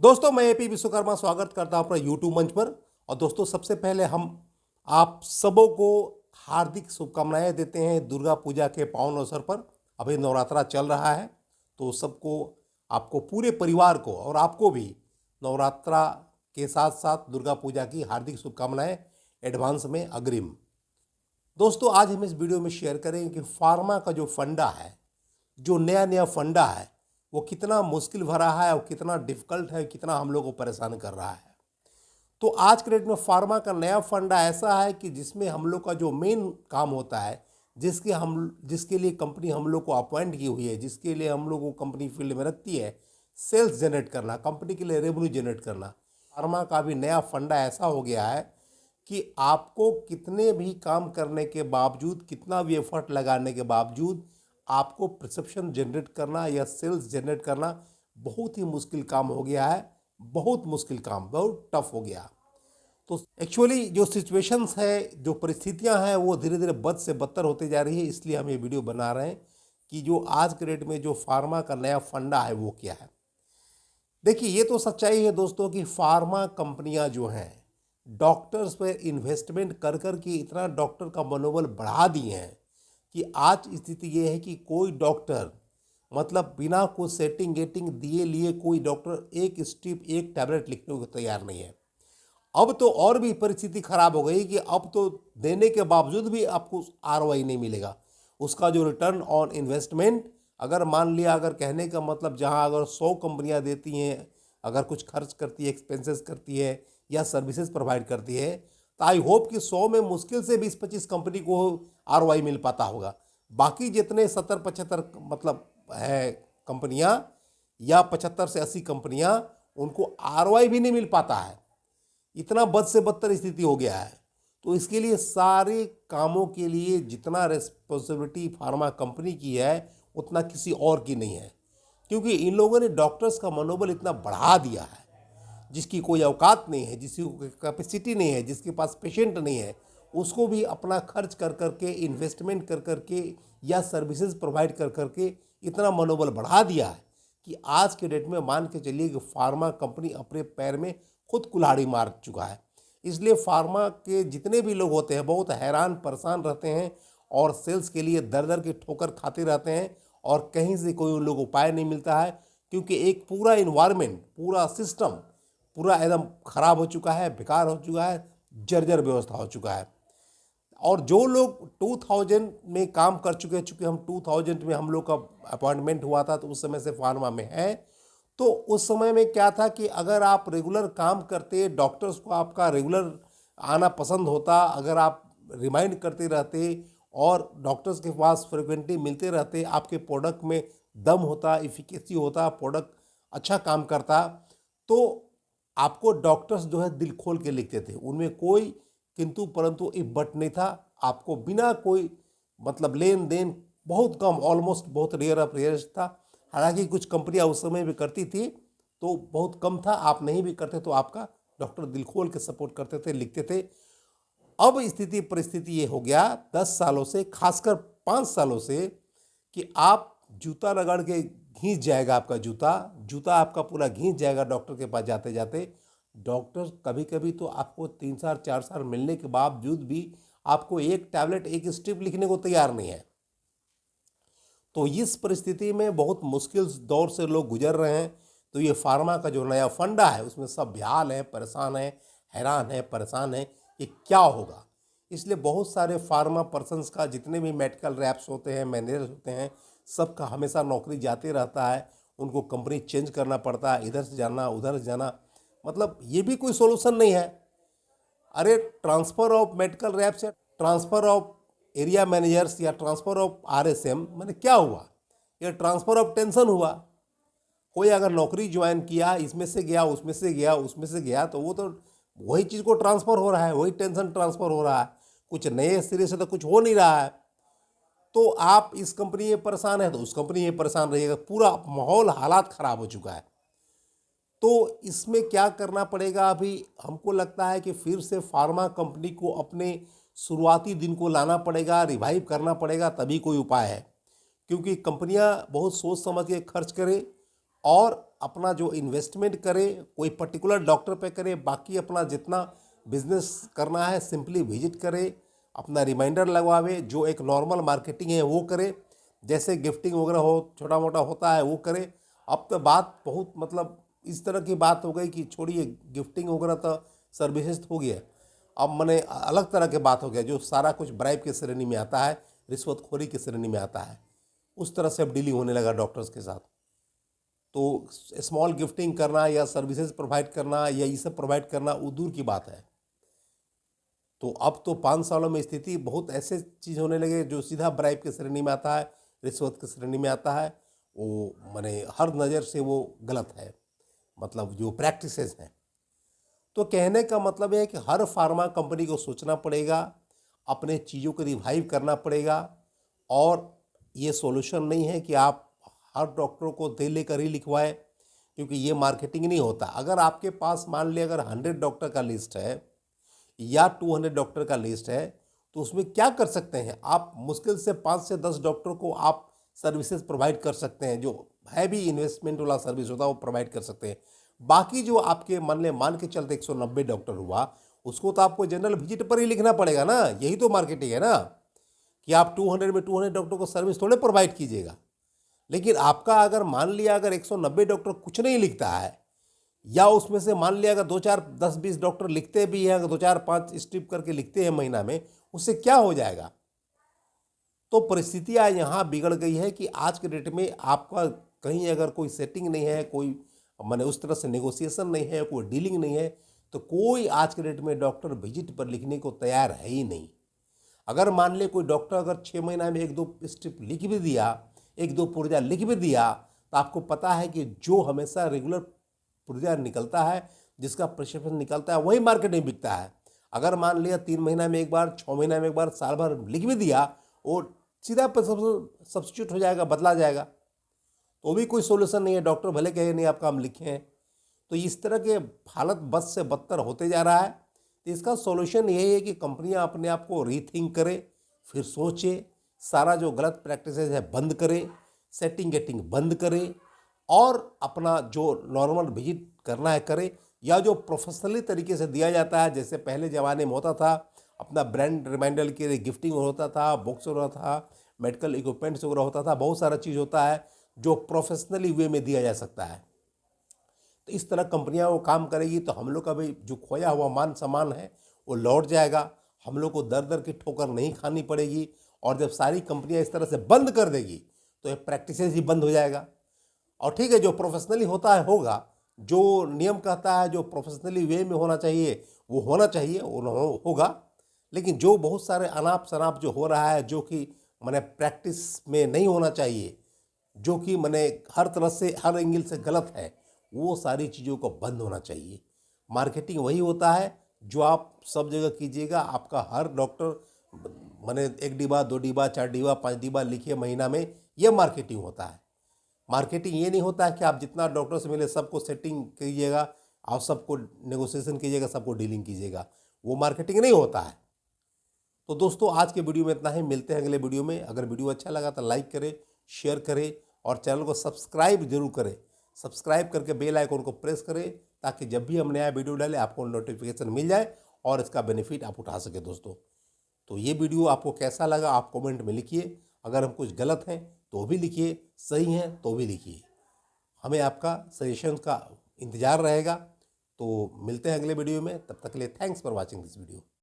दोस्तों, मैं एपी विश्वकर्मा स्वागत करता हूं अपने यूट्यूब मंच पर। और दोस्तों, सबसे पहले हम आप सबों को हार्दिक शुभकामनाएं देते हैं दुर्गा पूजा के पावन अवसर पर। अभी नवरात्रा चल रहा है, तो सबको, आपको, पूरे परिवार को और आपको भी नवरात्रा के साथ साथ दुर्गा पूजा की हार्दिक शुभकामनाएं एडवांस में अग्रिम। दोस्तों, आज हम इस वीडियो में शेयर करेंगे कि फार्मा का जो फंडा है, जो नया नया फंडा है, वो कितना मुश्किल भरा है और कितना डिफिकल्ट है, कितना हम लोग को परेशान कर रहा है। तो आज के डेट में फार्मा का नया फंडा ऐसा है कि जिसमें हम लोग का जो मेन काम होता है, जिसके लिए कंपनी हम लोग को अपॉइंट की हुई है, जिसके लिए हम लोग को कंपनी फील्ड में रखती है, सेल्स जनरेट करना, कंपनी के लिए रेवेन्यू जनरेट करना। फार्मा का भी नया फंडा ऐसा हो गया है कि आपको कितने भी काम करने के बावजूद, कितना भी एफर्ट लगाने के बावजूद आपको प्रिसेप्शन जनरेट करना या सेल्स जनरेट करना बहुत ही मुश्किल काम हो गया है। बहुत मुश्किल काम, बहुत टफ हो गया। तो एक्चुअली जो सिचुएशंस है, जो परिस्थितियां हैं, वो धीरे धीरे बद से बदतर होते जा रही है। इसलिए हम ये वीडियो बना रहे हैं कि जो आज के डेट में जो फार्मा का नया फंडा है वो क्या है। देखिए, ये तो सच्चाई है दोस्तों कि फार्मा कंपनियां जो हैं, डॉक्टर्स पर इन्वेस्टमेंट कर कर के इतना डॉक्टर का मनोबल बढ़ा दिए हैं कि आज स्थिति ये है कि कोई डॉक्टर, मतलब बिना कोई सेटिंग गेटिंग दिए लिए, कोई डॉक्टर एक स्ट्रिप, एक टैबलेट लिखने को तैयार नहीं है। अब तो और भी परिस्थिति खराब हो गई कि अब तो देने के बावजूद भी आपको आरओआई नहीं मिलेगा। उसका जो रिटर्न ऑन इन्वेस्टमेंट, अगर मान लिया, अगर कहने का मतलब जहां अगर 100 कंपनियां देती हैं, अगर कुछ खर्च करती है, एक्सपेंसेस करती है या सर्विसेज प्रोवाइड करती है, तो आई होप कि 100 में मुश्किल से 20-25 कंपनी को आरओआई मिल पाता होगा। बाकी जितने 70-75 मतलब है कंपनियां, या 75 से 80 कंपनियां, उनको आरओआई भी नहीं मिल पाता है। इतना बद से बदतर स्थिति हो गया है। तो इसके लिए सारे कामों के लिए जितना रिस्पॉन्सिबिलिटी फार्मा कंपनी की है, उतना किसी और की नहीं है। क्योंकि इन लोगों ने डॉक्टर्स का मनोबल इतना बढ़ा दिया है, जिसकी कोई औकात नहीं है, जिसकी कोई कैपेसिटी नहीं है, जिसके पास पेशेंट नहीं है, उसको भी अपना खर्च कर करके, इन्वेस्टमेंट कर करके या सर्विसेज प्रोवाइड कर करके इतना मनोबल बढ़ा दिया है कि आज के डेट में मान के चलिए कि फार्मा कंपनी अपने पैर में खुद कुल्हाड़ी मार चुका है। इसलिए फार्मा के जितने भी लोग होते हैं बहुत हैरान परेशान रहते हैं और सेल्स के लिए दर दर की ठोकर खाते रहते हैं, और कहीं से कोई उन लोग उपाय नहीं मिलता है। क्योंकि एक पूरा इन्वायरमेंट, पूरा सिस्टम पूरा एकदम खराब हो चुका है, बेकार हो चुका है, जर्जर व्यवस्था हो चुका है। और जो लोग 2000 में काम कर चुके हैं, चूँकि हम 2000 में हम लोग का अपॉइंटमेंट हुआ था, तो उस समय से फार्मा में है। तो उस समय में क्या था कि अगर आप रेगुलर काम करते, डॉक्टर्स को आपका रेगुलर आना पसंद होता, अगर आप रिमाइंड करते रहते और डॉक्टर्स के पास फ्रिक्वेंटली मिलते रहते, आपके प्रोडक्ट में दम होता, इफिकेसी होता, प्रोडक्ट अच्छा काम करता, तो आपको डॉक्टर्स जो है दिल खोल के लिखते थे। उनमें कोई किंतु परंतु इफ बट नहीं था। आपको बिना कोई मतलब लेन देन, बहुत कम, ऑलमोस्ट बहुत रेयर ऑफ रेयर्स था। हालांकि कुछ कंपनियां उस समय भी करती थी, तो बहुत कम था। आप नहीं भी करते तो आपका डॉक्टर दिल खोल के सपोर्ट करते थे, लिखते थे। अब स्थिति परिस्थिति ये हो गया 10 सालों से, खासकर 5 सालों से, कि आप जूता रगड़ के घिस जाएगा, आपका जूता आपका पूरा घिस जाएगा डॉक्टर के पास जाते जाते। डॉक्टर कभी कभी तो आपको 3 साल 4 साल मिलने के बावजूद भी आपको एक टैबलेट, एक स्ट्रिप लिखने को तैयार नहीं है। तो इस परिस्थिति में बहुत मुश्किल दौर से लोग गुजर रहे हैं। तो ये फार्मा का जो नया फंडा है, उसमें सब बेहाल है, परेशान है, हैरान है, परेशान है कि क्या होगा। इसलिए बहुत सारे फार्मा पर्सनस का, जितने भी मेडिकल रैप्स होते हैं, मैनेजर्स होते हैं, सबका हमेशा नौकरी जाते रहता है। उनको कंपनी चेंज करना पड़ता है, इधर से जाना, उधर से जाना। मतलब ये भी कोई सोल्यूशन नहीं है। अरे, ट्रांसफ़र ऑफ मेडिकल रैप्स या ट्रांसफ़र ऑफ एरिया मैनेजर्स या ट्रांसफ़र ऑफ आरएसएम, मैंने क्या हुआ? ये ट्रांसफ़र ऑफ टेंशन हुआ। कोई अगर नौकरी ज्वाइन किया, इसमें से गया, उसमें से गया, उसमें से गया, तो वो तो वही चीज़ को ट्रांसफ़र हो रहा है, वही टेंशन ट्रांसफ़र हो रहा है। कुछ नए सिरे से तो कुछ हो नहीं रहा है। तो आप इस कंपनी में परेशान है तो उस कंपनी में परेशान रहिएगा। पूरा माहौल, हालात ख़राब हो चुका है। तो इसमें क्या करना पड़ेगा? अभी हमको लगता है कि फिर से फार्मा कंपनी को अपने शुरुआती दिन को लाना पड़ेगा, रिवाइव करना पड़ेगा, तभी कोई उपाय है। क्योंकि कंपनियां बहुत सोच समझ के खर्च करें और अपना जो इन्वेस्टमेंट करे कोई पर्टिकुलर डॉक्टर पे करे, बाकी अपना जितना बिजनेस करना है सिंपली विजिट करे, अपना रिमाइंडर लगवावे, जो एक नॉर्मल मार्केटिंग है वो करे, जैसे गिफ्टिंग वगैरह हो छोटा मोटा होता है वो करे। अब तो बात बहुत मतलब इस तरह की बात हो गई कि छोड़िए गिफ्टिंग वगैरह तो सर्विसेज हो गया, अब मैंने अलग तरह के बात हो गया जो सारा कुछ ब्राइब की श्रेणी में आता है, रिश्वतखोरी की श्रेणी में आता है। उस तरह से अब डीलिंग होने लगा डॉक्टर्स के साथ। तो स्मॉल गिफ्टिंग करना या सर्विसेज प्रोवाइड करना या ये सब प्रोवाइड करना वो दूर की बात है। तो अब तो 5 सालों में स्थिति बहुत ऐसे चीज़ होने लगे जो सीधा ब्राइब की श्रेणी में आता है, रिश्वत की श्रेणी में आता है। वो माने हर नज़र से वो गलत है, मतलब जो प्रैक्टिसेस हैं। तो कहने का मतलब है कि हर फार्मा कंपनी को सोचना पड़ेगा, अपने चीज़ों को रिवाइव करना पड़ेगा। और ये सॉल्यूशन नहीं है कि आप हर डॉक्टरों को दे लेकर ही लिखवाएं, क्योंकि ये मार्केटिंग नहीं होता। अगर आपके पास मान लिया अगर 100 डॉक्टर का लिस्ट है या 200 डॉक्टर का लिस्ट है, तो उसमें क्या कर सकते हैं आप? मुश्किल से 5 से 10 डॉक्टर को आप सर्विसेज प्रोवाइड कर सकते हैं, जो है भी इन्वेस्टमेंट वाला सर्विस होता है वो प्रोवाइड कर सकते हैं। बाकी जो आपके मान के चलते 190 डॉक्टर हुआ, उसको तो आपको जनरल विजिट पर ही लिखना पड़ेगा ना। यही तो मार्केटिंग है ना, कि आप 200 में 200 डॉक्टर को सर्विस थोड़े प्रोवाइड कीजिएगा। लेकिन आपका अगर मान लिया अगर 190 डॉक्टर कुछ नहीं लिखता है, या उसमें से मान लिया अगर 2-4 10-20 डॉक्टर लिखते भी हैं, अगर 2-4-5 स्ट्रिप करके लिखते हैं महीना में, उससे क्या हो जाएगा? तो परिस्थितियाँ यहाँ बिगड़ गई है कि आज के डेट में आपका कहीं अगर कोई सेटिंग नहीं है, कोई माने उस तरह से नेगोशिएशन नहीं है, कोई डीलिंग नहीं है, तो कोई आज के डेट में डॉक्टर विजिट पर लिखने को तैयार है ही नहीं। अगर मान ले कोई डॉक्टर अगर 6 महीना में 1-2 स्ट्रिप लिख भी दिया, 1-2 पुर्जा लिख भी दिया, तो आपको पता है कि जो हमेशा रेगुलर पुर्जा निकलता है, जिसका प्रिस्क्रिप्शन निकलता है, वही मार्केट में बिकता है। अगर मान लिया 3 महीना में एक बार, 6 महीना में एक बार, साल भर लिख भी दिया, वो सीधा सब्स्टिट्यूट हो जाएगा, बदला जाएगा। तो भी कोई सोल्यूशन नहीं है, डॉक्टर भले कहे नहीं आपका हम लिखे हैं। तो इस तरह के हालत बद से बदतर होते जा रहा है। तो इसका सॉल्यूशन यही है कि कंपनियां अपने आप को रीथिंक करें, फिर सोचे, सारा जो गलत प्रैक्टिसेस है बंद करें, सेटिंग गेटिंग बंद करें, और अपना जो नॉर्मल विजिट करना है करें, या जो प्रोफेशनली तरीके से दिया जाता है, जैसे पहले ज़माने में होता था, अपना ब्रांड रिमाइंडर के लिए गिफ्टिंग होता था, बुक्स होता था, मेडिकल इक्विपमेंट्स वगैरह होता था, बहुत सारा चीज़ होता है जो प्रोफेशनली वे में दिया जा सकता है। तो इस तरह कंपनियां वो काम करेगी तो हम लोग का भी जो खोया हुआ मान सम्मान है वो लौट जाएगा, हम लोग को दर दर की ठोकर नहीं खानी पड़ेगी। और जब सारी कंपनियां इस तरह से बंद कर देगी तो ये प्रैक्टिसेस ही बंद हो जाएगा। और ठीक है, जो प्रोफेशनली होता है होगा, जो नियम कहता है, जो प्रोफेशनली वे में होना चाहिए वो होना चाहिए, वो होगा। लेकिन जो बहुत सारे अनाप शनाप जो हो रहा है, जो कि मैंने प्रैक्टिस में नहीं होना चाहिए, जो कि मैंने हर तरह से हर एंगल से गलत है, वो सारी चीज़ों को बंद होना चाहिए। मार्केटिंग वही होता है जो आप सब जगह कीजिएगा, आपका हर डॉक्टर मैंने 1 डिब्बा 2 डिब्बा 4 डिब्बा 5 डिब्बा लिखिए महीना में, ये मार्केटिंग होता है। मार्केटिंग ये नहीं होता है कि आप जितना डॉक्टर से मिले सबको सेटिंग कीजिएगा, आप सबको नेगोशिएशन कीजिएगा, सबको डीलिंग कीजिएगा, वो मार्केटिंग नहीं होता है। तो दोस्तों आज के वीडियो में इतना ही, मिलते हैं अगले वीडियो में। अगर वीडियो अच्छा लगा तो लाइक करें, शेयर करें और चैनल को सब्सक्राइब जरूर करें। सब्सक्राइब करके बेल आइकन को प्रेस करें ताकि जब भी हम नया वीडियो डालें आपको नोटिफिकेशन मिल जाए और इसका बेनिफिट आप उठा सके दोस्तों। तो ये वीडियो आपको कैसा लगा आप कमेंट में लिखिए। अगर हम कुछ गलत हैं तो भी लिखिए, सही हैं तो भी लिखिए। हमें आपका सजेशन का इंतज़ार रहेगा। तो मिलते हैं अगले वीडियो में, तब तक के लिए thanks for watching this video.